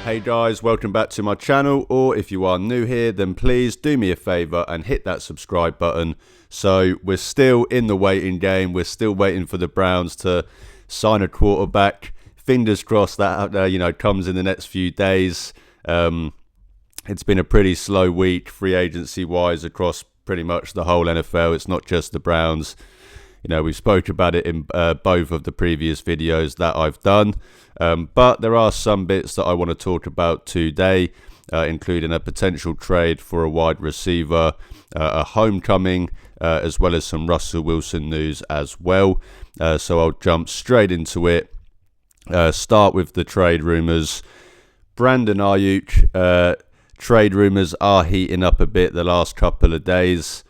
Hey guys, welcome back to my channel, or if you are new here, then please do me a favour and hit that subscribe button. So we're still in the waiting game. We're still waiting for the Browns to sign a quarterback. Fingers crossed that comes in the next few days. It's been a pretty slow week free agency wise across pretty much the whole NFL. It's not just the Browns. We spoke about it in both of the previous videos that I've done. But there are some bits that I want to talk about today, including a potential trade for a wide receiver, a homecoming, as well as some Russell Wilson news as well. So I'll jump straight into it. Start with the trade rumours. Brandon Aiyuk, trade rumours are heating up a bit the last couple of days.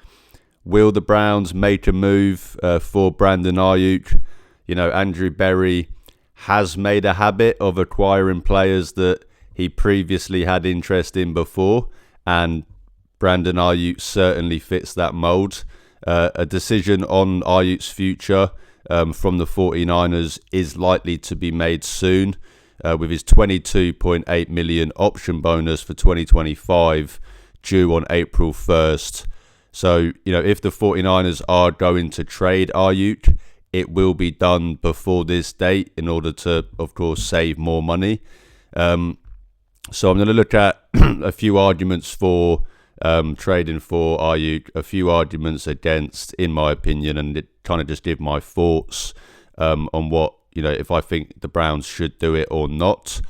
Will the Browns make a move for Brandon Aiyuk? Andrew Berry has made a habit of acquiring players that he previously had interest in before, and Brandon Aiyuk certainly fits that mould. A decision on Aiyuk's future from the 49ers is likely to be made soon, with his $22.8 million option bonus for 2025 due on April 1st. So, if the 49ers are going to trade Aiyuk, it will be done before this date in order to, of course, save more money. So I'm going to look at a few arguments for trading for Aiyuk, a few arguments against, in my opinion, and kind of just give my thoughts on what, if I think the Browns should do it or not.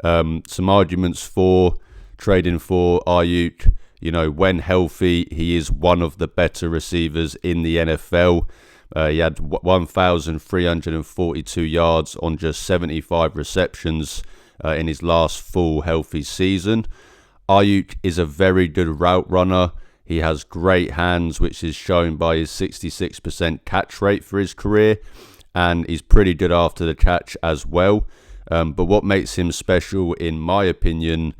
Some arguments for trading for Aiyuk. When healthy, he is one of the better receivers in the NFL. He had 1,342 yards on just 75 receptions in his last full healthy season. Aiyuk is a very good route runner. He has great hands, which is shown by his 66% catch rate for his career, and he's pretty good after the catch as well. But what makes him special, in my opinion,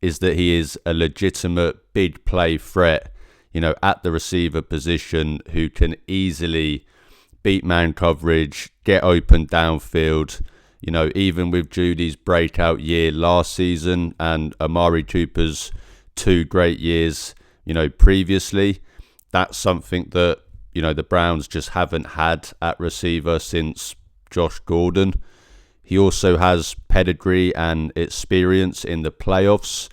is that he is a legitimate big play threat, at the receiver position, who can easily beat man coverage, get open downfield. Even with Judy's breakout year last season and Amari Cooper's 2 great years, previously, that's something that, the Browns just haven't had at receiver since Josh Gordon. He also has pedigree and experience in the playoffs.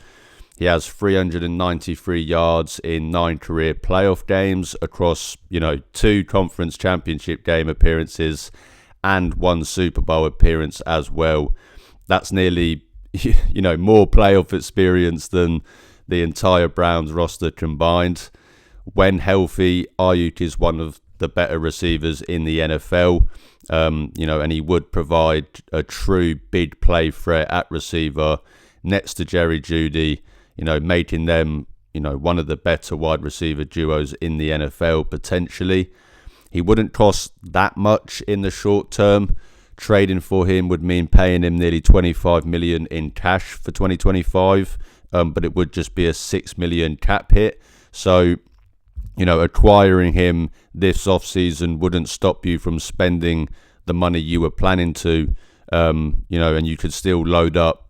He has 393 yards in 9 career playoff games across, 2 conference championship game appearances and 1 Super Bowl appearance as well. That's nearly, more playoff experience than the entire Browns roster combined. When healthy, Aiyuk is one of the better receivers in the NFL. And he would provide a true big play threat at receiver next to Jerry Jeudy, making them, one of the better wide receiver duos in the NFL potentially. He wouldn't cost that much in the short term. Trading for him would mean paying him nearly $25 million in cash for 2025, but it would just be a $6 million cap hit. So, acquiring him this offseason wouldn't stop you from spending the money you were planning to, and you could still load up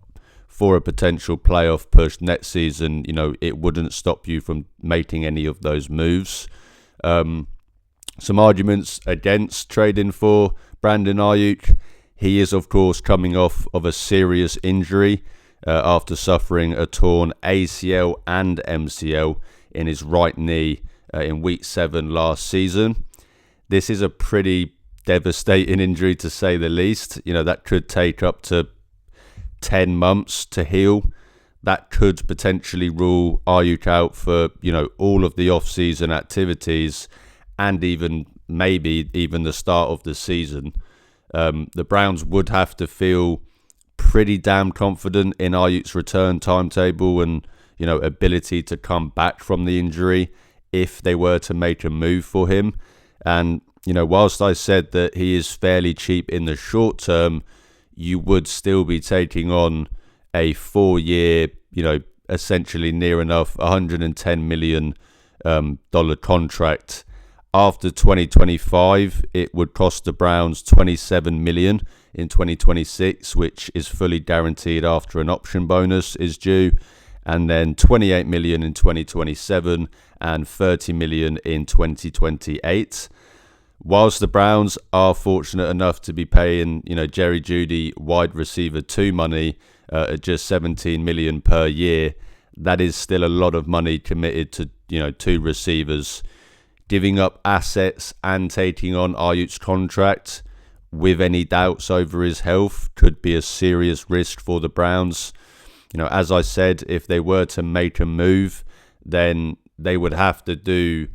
for a potential playoff push next season. It wouldn't stop you from making any of those moves. Some arguments against trading for Brandon Aiyuk. He is, of course, coming off of a serious injury after suffering a torn ACL and MCL in his right knee in week 7 last season. This is a pretty devastating injury, to say the least. That could take up to 10 months to heal. That could potentially rule Aiyuk out for, all of the off-season activities and maybe even the start of the season. The Browns would have to feel pretty damn confident in Aiyuk's return timetable and, ability to come back from the injury if they were to make a move for him. And, whilst I said that he is fairly cheap in the short term, you would still be taking on a 4-year, essentially near enough $110 million contract After 2025, it would cost the Browns 27 million in 2026, which is fully guaranteed after an option bonus is due, and then 28 million in 2027 and 30 million in 2028. Whilst the Browns are fortunate enough to be paying, Jerry Jeudy wide receiver 2 money at just 17 million per year, that is still a lot of money committed to, 2 receivers. Giving up assets and taking on Aiyuk's contract with any doubts over his health could be a serious risk for the Browns. As I said, if they were to make a move, then they would have to do,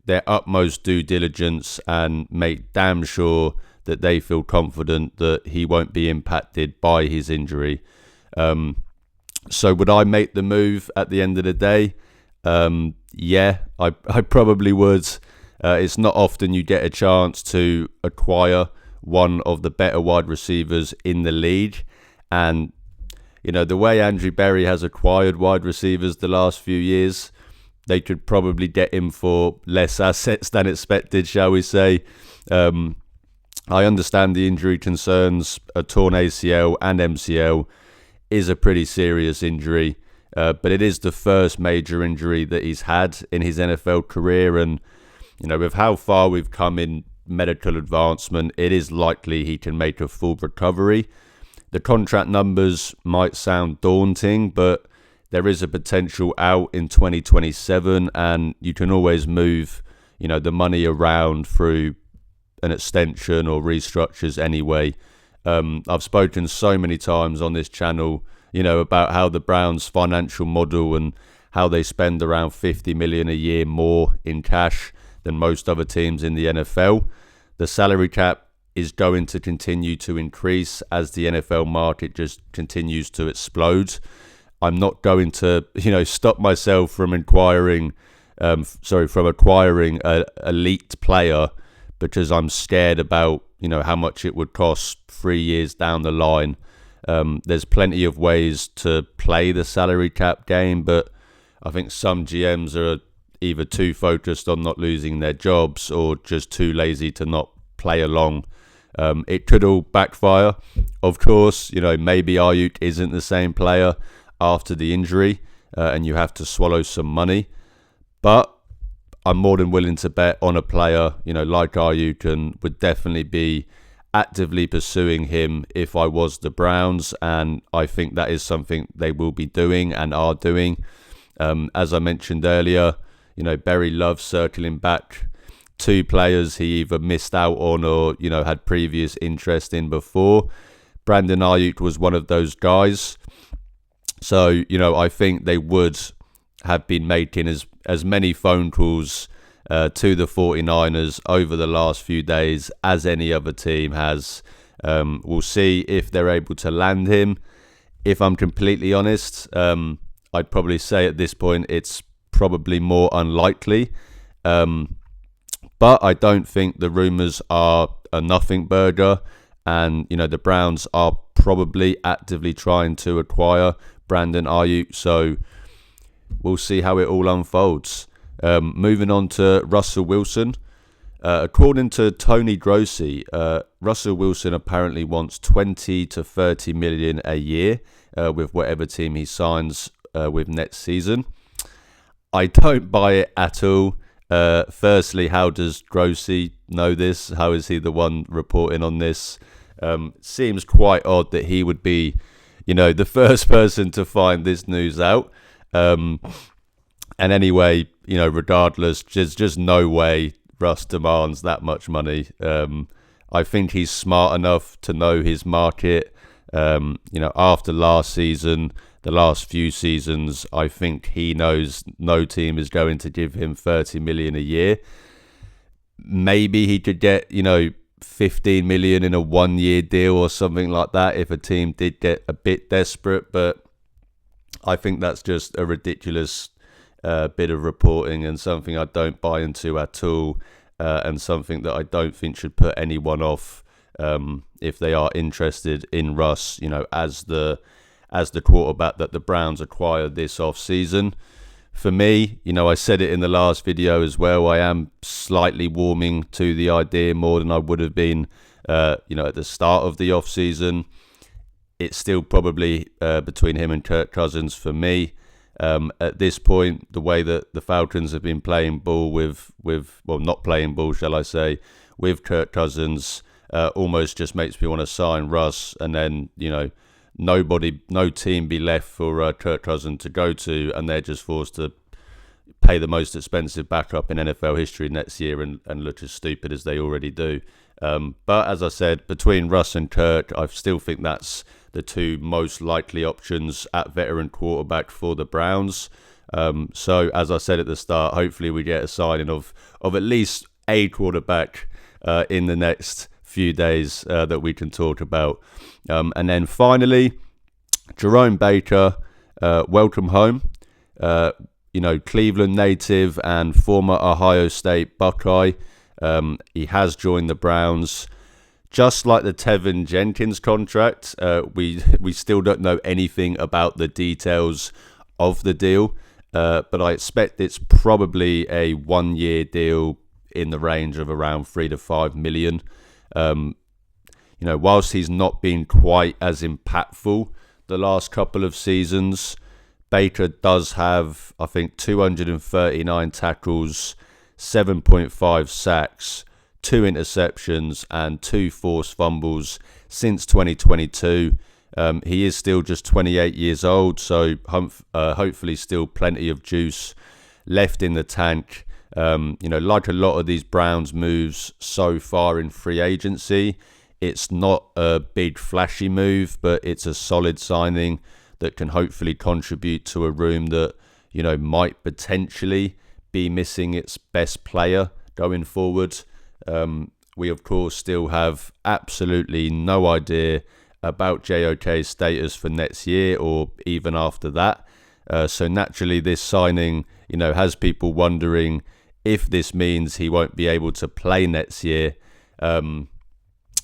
their utmost due diligence and make damn sure that they feel confident that he won't be impacted by his injury. So would I make the move at the end of the day? Yeah, I probably would. It's not often you get a chance to acquire one of the better wide receivers in the league. And, the way Andrew Berry has acquired wide receivers the last few years, they could probably get him for less assets than expected, shall we say. I understand the injury concerns. A torn ACL and MCL is a pretty serious injury. But it is the first major injury that he's had in his NFL career. And, with how far we've come in medical advancement, it is likely he can make a full recovery. The contract numbers might sound daunting, but there is a potential out in 2027, and you can always move, the money around through an extension or restructures anyway. I've spoken so many times on this channel, about how the Browns' financial model and how they spend around 50 million a year more in cash than most other teams in the NFL. The salary cap is going to continue to increase as the NFL market just continues to explode. I'm not going to, stop myself from acquiring a leaked player because I'm scared about, how much it would cost 3 years down the line. There's plenty of ways to play the salary cap game, but I think some GMs are either too focused on not losing their jobs or just too lazy to not play along. It could all backfire. Of course, maybe Aiyuk isn't the same player after the injury and you have to swallow some money. But I'm more than willing to bet on a player, like Aiyuk, and would definitely be actively pursuing him if I was the Browns, and I think that is something they will be doing and are doing. As I mentioned earlier, Berry loves circling back to players he either missed out on or, had previous interest in before. Brandon Aiyuk was one of those guys. So, I think they would have been making as many phone calls to the 49ers over the last few days as any other team has. We'll see if they're able to land him. If I'm completely honest, I'd probably say at this point it's probably more unlikely. But I don't think the rumours are a nothing burger. And, the Browns are probably actively trying to acquire Brandon Aiyuk. So we'll see how it all unfolds. Moving on to Russell Wilson. According to Tony Grossi, Russell Wilson apparently wants 20 to 30 million a year with whatever team he signs with next season. I don't buy it at all. Firstly, how does Grossi know this? How is he the one reporting on this? Seems quite odd that he would be, the first person to find this news out. And anyway, regardless, there's just no way Russ demands that much money. I think he's smart enough to know his market. After last season, the last few seasons, I think he knows no team is going to give him 30 million a year. Maybe he could get, 15 million in a 1 year deal or something like that if a team did get a bit desperate, but I think that's just a ridiculous bit of reporting and something I don't buy into at all, and something that I don't think should put anyone off if they are interested in Russ, as the quarterback that the Browns acquired this off season. For me, I said it in the last video as well, I am slightly warming to the idea more than I would have been, at the start of the off-season. It's still probably between him and Kirk Cousins for me. At this point, the way that the Falcons have been playing ball not playing ball, shall I say, with Kirk Cousins, almost just makes me want to sign Russ, and then, no team be left for Kirk Cousins to go to, and they're just forced to pay the most expensive backup in NFL history next year and look as stupid as they already do. But as I said, between Russ and Kirk, I still think that's the two most likely options at veteran quarterback for the Browns. So as I said at the start, hopefully we get a signing of at least a quarterback in the next few days that we can talk about. And then finally, Jerome Baker, welcome home. Cleveland native and former Ohio State Buckeye. He has joined the Browns. Just like the Tevin Jenkins contract, we still don't know anything about the details of the deal, but I expect it's probably a 1-year deal in the range of around $3 to $5 million. Whilst he's not been quite as impactful the last couple of seasons, Baker does have, I think, 239 tackles, 7.5 sacks, 2 interceptions, and 2 forced fumbles since 2022. He is still just 28 years old, so hopefully still plenty of juice left in the tank. Like a lot of these Browns moves so far in free agency, it's not a big flashy move, but it's a solid signing that can hopefully contribute to a room that, might potentially be missing its best player going forward. We, of course, still have absolutely no idea about JOK's status for next year or even after that. So naturally, this signing, has people wondering if this means he won't be able to play next year.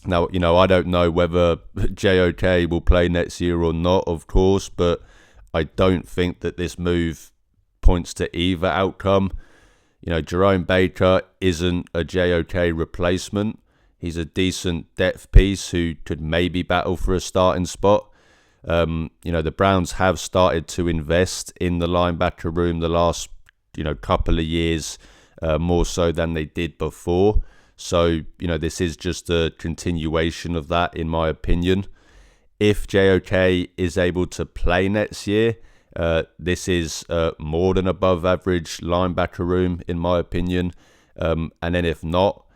Now, I don't know whether JOK will play next year or not, of course, but I don't think that this move points to either outcome. Jerome Baker isn't a JOK replacement. He's a decent depth piece who could maybe battle for a starting spot. The Browns have started to invest in the linebacker room the last, couple of years, more so than they did before. So, this is just a continuation of that, in my opinion. If JOK is able to play next year, this is more than above average linebacker room, in my opinion. And then if not,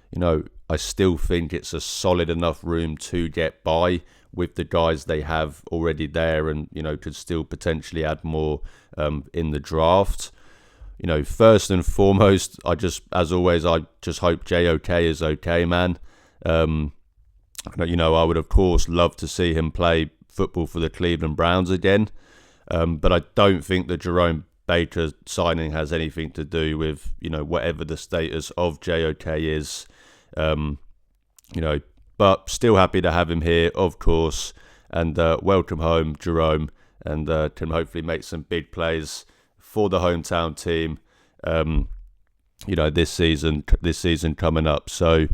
I still think it's a solid enough room to get by with the guys they have already there, and, could still potentially add more in the draft. First and foremost, as always, I just hope JOK is okay, man. I would, of course, love to see him play football for the Cleveland Browns again. But I don't think the Jerome Baker signing has anything to do with, whatever the status of JOK is. But still happy to have him here, of course. And welcome home, Jerome. And can hopefully make some big plays for the hometown team, this season coming up. So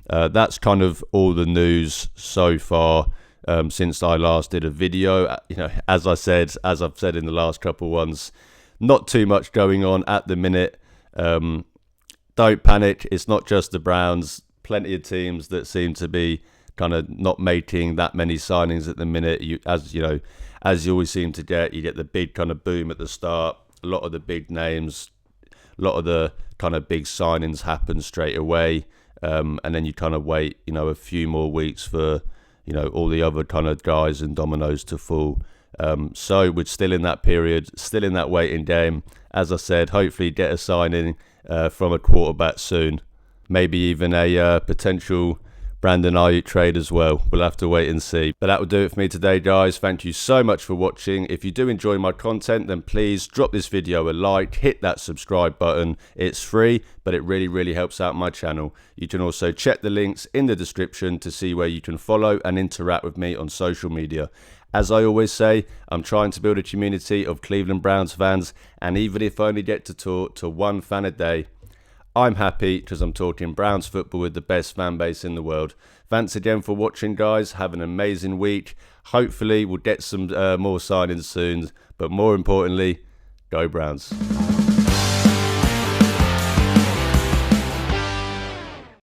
that's kind of all the news so far since I last did a video. As I've said in the last couple ones, not too much going on at the minute. Don't panic. It's not just the Browns. Plenty of teams that seem to be kind of not making that many signings at the minute. As you always seem to get, you get the big kind of boom at the start. A lot of the big names, a lot of the kind of big signings happen straight away, and then you kind of wait, a few more weeks for, all the other kind of guys and dominoes to fall. So we're still in that period, still in that waiting game. As I said, hopefully get a signing from a quarterback soon. Maybe even a potential Brandon Aiyuk trade as well. We'll have to wait and see. But that will do it for me today, guys. Thank you so much for watching. If you do enjoy my content, then please drop this video a like, hit that subscribe button. It's free, but it really helps out my channel. You can also check the links in the description to see where you can follow and interact with me on social media. As I always say, I'm trying to build a community of Cleveland Browns fans, and even if I only get to talk to one fan a day, I'm happy because I'm talking Browns football with the best fan base in the world. Thanks again for watching, guys. Have an amazing week. Hopefully we'll get some more signings soon, but more importantly, go Browns.